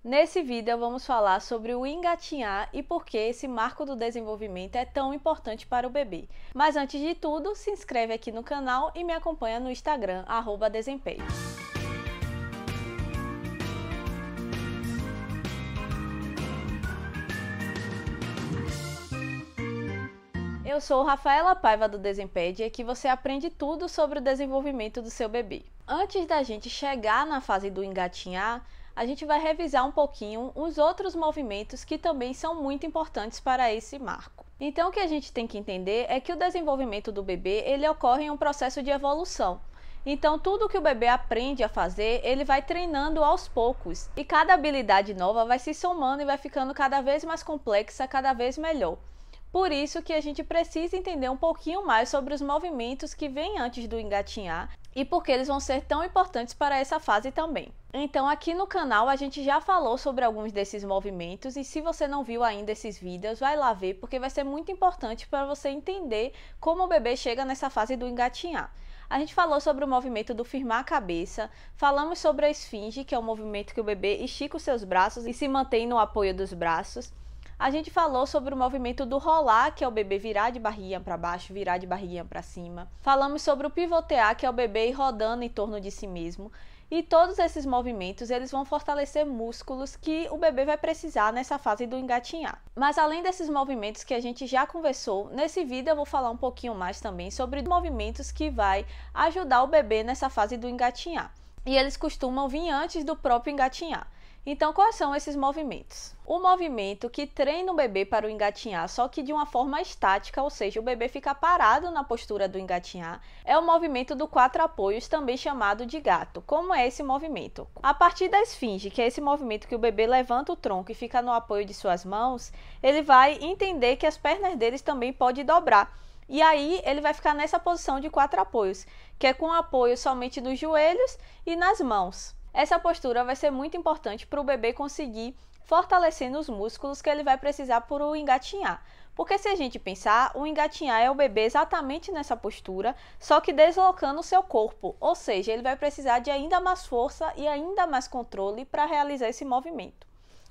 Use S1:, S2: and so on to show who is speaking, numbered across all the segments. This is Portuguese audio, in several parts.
S1: Nesse vídeo vamos falar sobre o engatinhar e por que esse marco do desenvolvimento é tão importante para o bebê. Mas antes de tudo, se inscreve aqui no canal e me acompanha no Instagram, @desempenho. Eu sou Rafaela Paiva do Desempedia e aqui você aprende tudo sobre o desenvolvimento do seu bebê. Antes da gente chegar na fase do engatinhar, a gente vai revisar um pouquinho os outros movimentos que também são muito importantes para esse marco. Então o que a gente tem que entender é que o desenvolvimento do bebê ele ocorre em um processo de evolução. Então tudo que o bebê aprende a fazer, ele vai treinando aos poucos. E cada habilidade nova vai se somando e vai ficando cada vez mais complexa, cada vez melhor. Por isso que a gente precisa entender um pouquinho mais sobre os movimentos que vêm antes do engatinhar e por que eles vão ser tão importantes para essa fase também. Então aqui no canal a gente já falou sobre alguns desses movimentos e se você não viu ainda esses vídeos, vai lá ver porque vai ser muito importante para você entender como o bebê chega nessa fase do engatinhar. A gente falou sobre o movimento do firmar a cabeça, falamos sobre a esfinge, que é o movimento que o bebê estica os seus braços e se mantém no apoio dos braços. A gente falou sobre o movimento do rolar, que é o bebê virar de barriguinha para baixo, virar de barriguinha para cima. Falamos sobre o pivotear, que é o bebê ir rodando em torno de si mesmo. E todos esses movimentos, eles vão fortalecer músculos que o bebê vai precisar nessa fase do engatinhar. Mas além desses movimentos que a gente já conversou, nesse vídeo eu vou falar um pouquinho mais também sobre movimentos que vai ajudar o bebê nessa fase do engatinhar. E eles costumam vir antes do próprio engatinhar. Então, quais são esses movimentos? O movimento que treina o bebê para o engatinhar, só que de uma forma estática, ou seja, o bebê fica parado na postura do engatinhar, é o movimento do 4 apoios, também chamado de gato. Como é esse movimento? A partir da esfinge, que é esse movimento que o bebê levanta o tronco e fica no apoio de suas mãos, ele vai entender que as pernas deles também podem dobrar. E aí ele vai ficar nessa posição de 4 apoios, que é com apoio somente nos joelhos e nas mãos. Essa postura vai ser muito importante para o bebê conseguir fortalecer os músculos que ele vai precisar para o engatinhar. Porque se a gente pensar, o engatinhar é o bebê exatamente nessa postura, só que deslocando o seu corpo. Ou seja, ele vai precisar de ainda mais força e ainda mais controle para realizar esse movimento.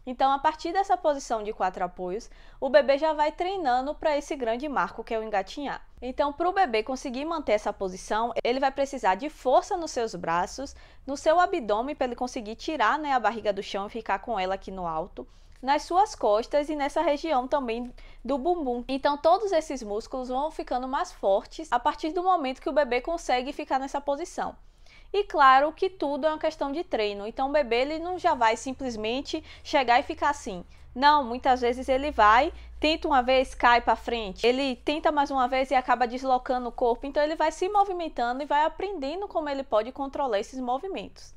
S1: Então, a partir dessa posição de 4 apoios, o bebê já vai treinando para esse grande marco que é o engatinhar. Então, para o bebê conseguir manter essa posição, ele vai precisar de força nos seus braços, no seu abdômen para ele conseguir tirar a barriga do chão e ficar com ela aqui no alto, nas suas costas e nessa região também do bumbum. Então, todos esses músculos vão ficando mais fortes a partir do momento que o bebê consegue ficar nessa posição. E claro que tudo é uma questão de treino, então o bebê ele não já vai simplesmente chegar e ficar assim. Não, muitas vezes ele vai, tenta uma vez, cai para frente, ele tenta mais uma vez e acaba deslocando o corpo, então ele vai se movimentando e vai aprendendo como ele pode controlar esses movimentos.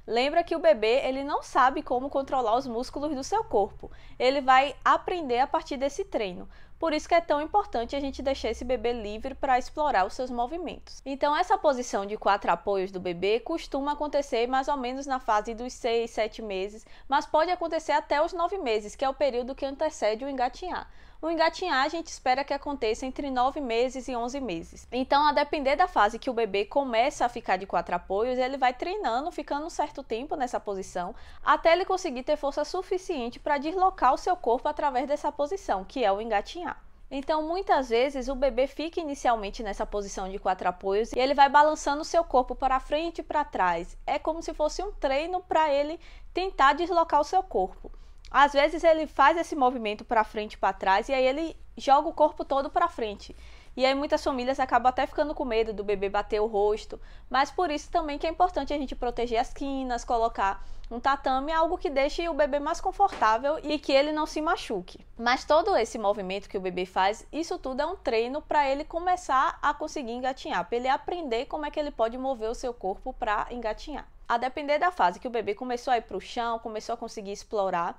S1: Lembra que o bebê ele não sabe como controlar os músculos do seu corpo, ele vai aprender a partir desse treino. Por isso que é tão importante a gente deixar esse bebê livre para explorar os seus movimentos. Então essa posição de 4 apoios do bebê costuma acontecer mais ou menos na fase dos 6, 7 meses, mas pode acontecer até os 9 meses, que é o período que antecede o engatinhar. O engatinhar a gente espera que aconteça entre 9 meses e 11 meses. Então, a depender da fase que o bebê começa a ficar de 4 apoios, ele vai treinando, ficando um certo tempo nessa posição, até ele conseguir ter força suficiente para deslocar o seu corpo através dessa posição, que é o engatinhar. Então, muitas vezes, o bebê fica inicialmente nessa posição de 4 apoios e ele vai balançando o seu corpo para frente e para trás. É como se fosse um treino para ele tentar deslocar o seu corpo. Às vezes ele faz esse movimento para frente e para trás e aí ele joga o corpo todo para frente. E aí muitas famílias acabam até ficando com medo do bebê bater o rosto, mas por isso também que é importante a gente proteger as quinas, colocar um tatame, algo que deixe o bebê mais confortável e que ele não se machuque. Mas todo esse movimento que o bebê faz, isso tudo é um treino para ele começar a conseguir engatinhar, para ele aprender como é que ele pode mover o seu corpo para engatinhar. A depender da fase que o bebê começou a ir para o chão, começou a conseguir explorar,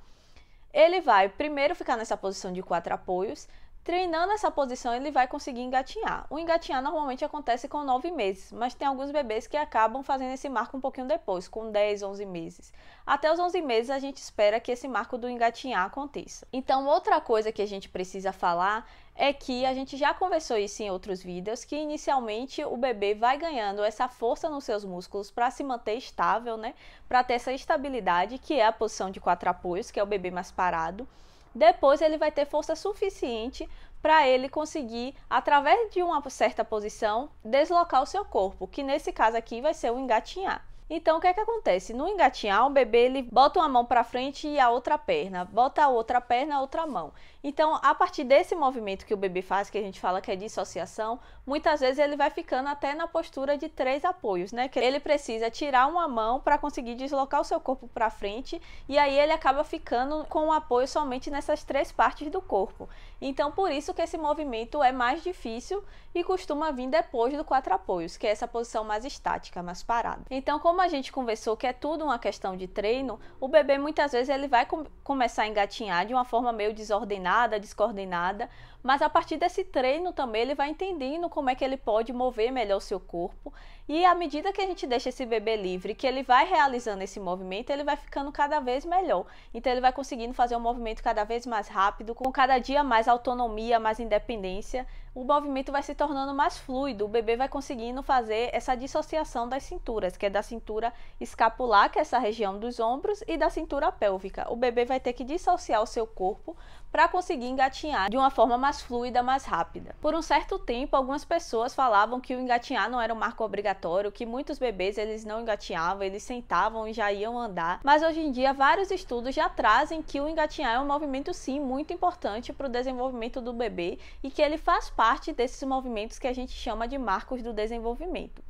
S1: ele vai primeiro ficar nessa posição de 4 apoios, treinando essa posição ele vai conseguir engatinhar. O engatinhar normalmente acontece com 9 meses, mas tem alguns bebês que acabam fazendo esse marco um pouquinho depois, com 10, 11 meses. Até os 11 meses a gente espera que esse marco do engatinhar aconteça. Então outra coisa que a gente precisa falar é que a gente já conversou isso em outros vídeos, que inicialmente o bebê vai ganhando essa força nos seus músculos para se manter estável, né? Para ter essa estabilidade, que é a posição de 4 apoios, que é o bebê mais parado. Depois ele vai ter força suficiente para ele conseguir, através de uma certa posição, deslocar o seu corpo, que nesse caso aqui vai ser o engatinhar. Então, o que é que acontece? No engatinhar, o bebê ele bota uma mão para frente e a outra perna, bota a outra perna, a outra mão. Então, a partir desse movimento que o bebê faz, que a gente fala que é dissociação, muitas vezes ele vai ficando até na postura de 3 apoios, né? Que ele precisa tirar uma mão para conseguir deslocar o seu corpo para frente, e aí ele acaba ficando com o apoio somente nessas 3 partes do corpo. Então, por isso que esse movimento é mais difícil e costuma vir depois do 4 apoios, que é essa posição mais estática, mais parada. Então, como a gente conversou que é tudo uma questão de treino, o bebê muitas vezes ele vai começar a engatinhar de uma forma meio desordenada, descoordenada, mas a partir desse treino também ele vai entendendo como é que ele pode mover melhor o seu corpo, e à medida que a gente deixa esse bebê livre, que ele vai realizando esse movimento, ele vai ficando cada vez melhor. Então ele vai conseguindo fazer um movimento cada vez mais rápido, com cada dia mais autonomia, mais independência. O movimento vai se tornando mais fluido, o bebê vai conseguindo fazer essa dissociação das cinturas, que é da cintura escapular, que é essa região dos ombros, e da cintura pélvica. O bebê vai ter que dissociar o seu corpo para conseguir engatinhar de uma forma mais fluida, mais rápida. Por um certo tempo, algumas pessoas falavam que o engatinhar não era um marco obrigatório, que muitos bebês eles não engatinhavam, eles sentavam e já iam andar. Mas hoje em dia, vários estudos já trazem que o engatinhar é um movimento sim muito importante para o desenvolvimento do bebê e que ele faz parte desses movimentos que a gente chama de marcos do desenvolvimento.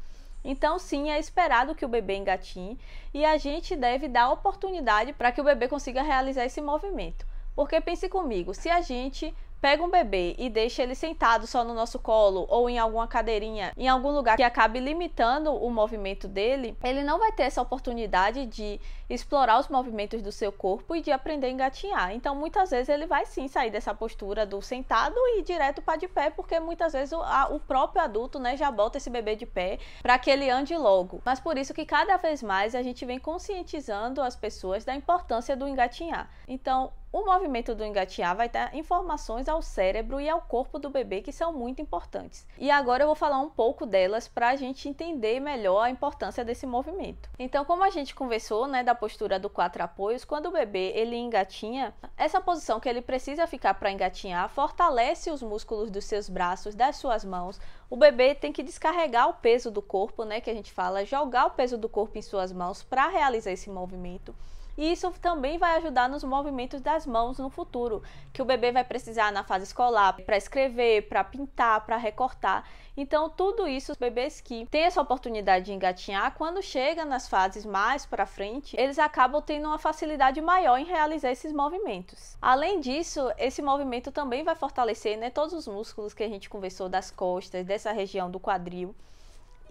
S1: Então sim, é esperado que o bebê engatinhe e a gente deve dar oportunidade para que o bebê consiga realizar esse movimento. Porque pense comigo, se a gente pega um bebê e deixa ele sentado só no nosso colo ou em alguma cadeirinha, em algum lugar que acabe limitando o movimento dele, ele não vai ter essa oportunidade de explorar os movimentos do seu corpo e de aprender a engatinhar. Então, muitas vezes ele vai sim sair dessa postura do sentado e ir direto para de pé, porque muitas vezes o próprio adulto, né, já bota esse bebê de pé para que ele ande logo. Mas por isso que cada vez mais a gente vem conscientizando as pessoas da importância do engatinhar. Então, o movimento do engatinhar vai dar informações ao cérebro e ao corpo do bebê que são muito importantes. E agora eu vou falar um pouco delas para a gente entender melhor a importância desse movimento. Então, como a gente conversou, né, da postura do 4 apoios, quando o bebê ele engatinha, essa posição que ele precisa ficar para engatinhar fortalece os músculos dos seus braços, das suas mãos. O bebê tem que descarregar o peso do corpo, né, que a gente fala, jogar o peso do corpo em suas mãos para realizar esse movimento. E isso também vai ajudar nos movimentos das mãos no futuro, que o bebê vai precisar na fase escolar para escrever, para pintar, para recortar. Então, tudo isso, os bebês que têm essa oportunidade de engatinhar, quando chegam nas fases mais para frente, eles acabam tendo uma facilidade maior em realizar esses movimentos. Além disso, esse movimento também vai fortalecer, né, todos os músculos que a gente conversou das costas, dessa região do quadril.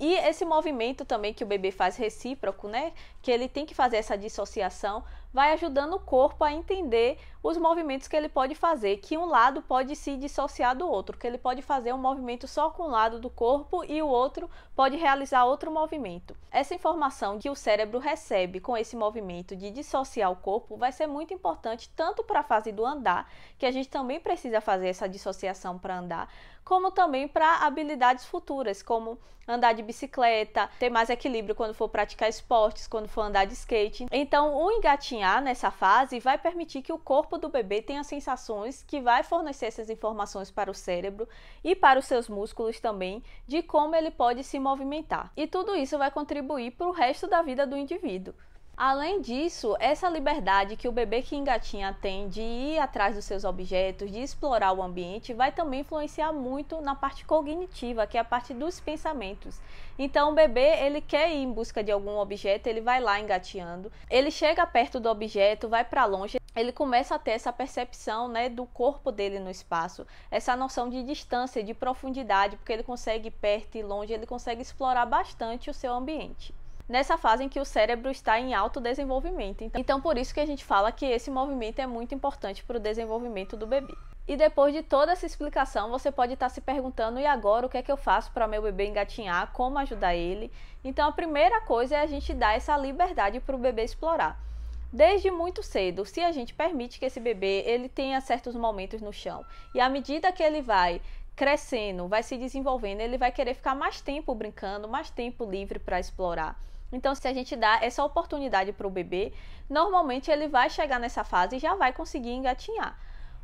S1: E esse movimento também que o bebê faz recíproco, né, que ele tem que fazer essa dissociação, vai ajudando o corpo a entender os movimentos que ele pode fazer, que um lado pode se dissociar do outro, que ele pode fazer um movimento só com um lado do corpo e o outro pode realizar outro movimento. Essa informação que o cérebro recebe com esse movimento de dissociar o corpo vai ser muito importante tanto para a fase do andar, que a gente também precisa fazer essa dissociação para andar, como também para habilidades futuras, como andar de bicicleta, ter mais equilíbrio quando for praticar esportes, quando for andar de skate. Então, o engatinhar nessa fase vai permitir que o corpo do bebê tenha sensações, que vai fornecer essas informações para o cérebro e para os seus músculos também, de como ele pode se movimentar. E tudo isso vai contribuir para o resto da vida do indivíduo. Além disso, essa liberdade que o bebê que engatinha tem de ir atrás dos seus objetos, de explorar o ambiente, vai também influenciar muito na parte cognitiva, que é a parte dos pensamentos. Então, o bebê, ele quer ir em busca de algum objeto, ele vai lá engateando, ele chega perto do objeto, vai para longe, ele começa a ter essa percepção, né, do corpo dele no espaço, essa noção de distância, de profundidade, porque ele consegue ir perto e longe, ele consegue explorar bastante o seu ambiente. Nessa fase em que o cérebro está em alto desenvolvimento. Então, por isso que a gente fala que esse movimento é muito importante para o desenvolvimento do bebê. E depois de toda essa explicação, você pode estar se perguntando, e agora o que é que eu faço para meu bebê engatinhar? Como ajudar ele? Então, a primeira coisa é a gente dar essa liberdade para o bebê explorar. desde muito cedo, se a gente permite que esse bebê ele tenha certos momentos no chão. E à medida que ele vai crescendo, vai se desenvolvendo, ele vai querer ficar mais tempo brincando, mais tempo livre para explorar. Então, se a gente dá essa oportunidade para o bebê, normalmente ele vai chegar nessa fase e já vai conseguir engatinhar.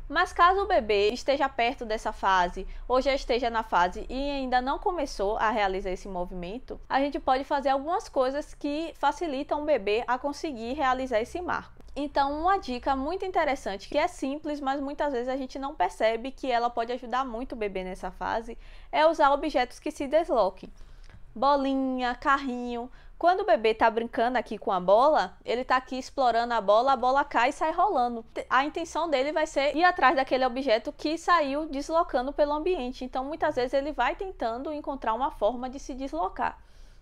S1: Mas caso o bebê esteja perto dessa fase ou já esteja na fase e ainda não começou a realizar esse movimento, a gente pode fazer algumas coisas que facilitam o bebê a conseguir realizar esse marco. Então, uma dica muito interessante, que é simples, mas muitas vezes a gente não percebe que ela pode ajudar muito o bebê nessa fase, é usar objetos que se desloquem. Bolinha, carrinho. Quando o bebê está brincando aqui com a bola, ele está aqui explorando a bola cai e sai rolando. A intenção dele vai ser ir atrás daquele objeto que saiu deslocando pelo ambiente. Então, muitas vezes ele vai tentando encontrar uma forma de se deslocar.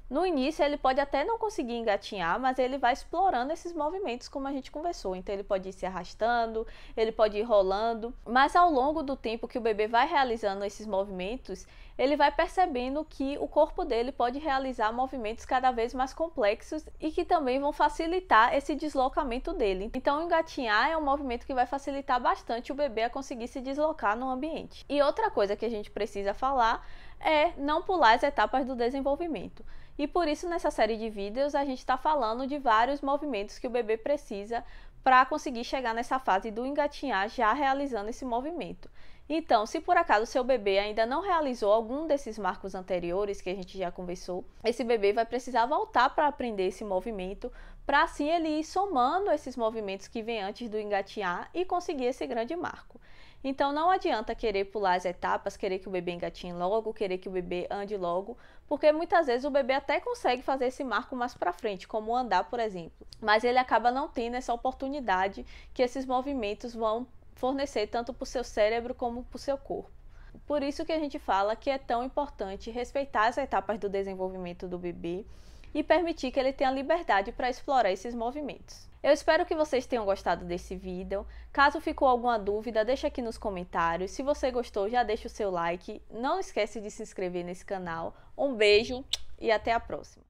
S1: No início, ele pode até não conseguir engatinhar, mas ele vai explorando esses movimentos, como a gente conversou. Então, ele pode ir se arrastando, ele pode ir rolando. Mas ao longo do tempo que o bebê vai realizando esses movimentos, ele vai percebendo que o corpo dele pode realizar movimentos cada vez mais complexos e que também vão facilitar esse deslocamento dele. Então, engatinhar é um movimento que vai facilitar bastante o bebê a conseguir se deslocar no ambiente. E outra coisa que a gente precisa falar é não pular as etapas do desenvolvimento. E por isso, nessa série de vídeos, a gente está falando de vários movimentos que o bebê precisa para conseguir chegar nessa fase do engatinhar já realizando esse movimento. Então, se por acaso seu bebê ainda não realizou algum desses marcos anteriores que a gente já conversou, esse bebê vai precisar voltar para aprender esse movimento, para assim ele ir somando esses movimentos que vêm antes do engatinhar e conseguir esse grande marco. Então, não adianta querer pular as etapas, querer que o bebê engatinhe logo, querer que o bebê ande logo, porque muitas vezes o bebê até consegue fazer esse marco mais para frente, como andar, por exemplo. Mas ele acaba não tendo essa oportunidade que esses movimentos vão fornecer tanto para o seu cérebro como para o seu corpo. Por isso que a gente fala que é tão importante respeitar as etapas do desenvolvimento do bebê e permitir que ele tenha liberdade para explorar esses movimentos. Eu espero que vocês tenham gostado desse vídeo. Caso ficou alguma dúvida, deixa aqui nos comentários. Se você gostou, já deixa o seu like. Não esquece de se inscrever nesse canal. Um beijo e até a próxima!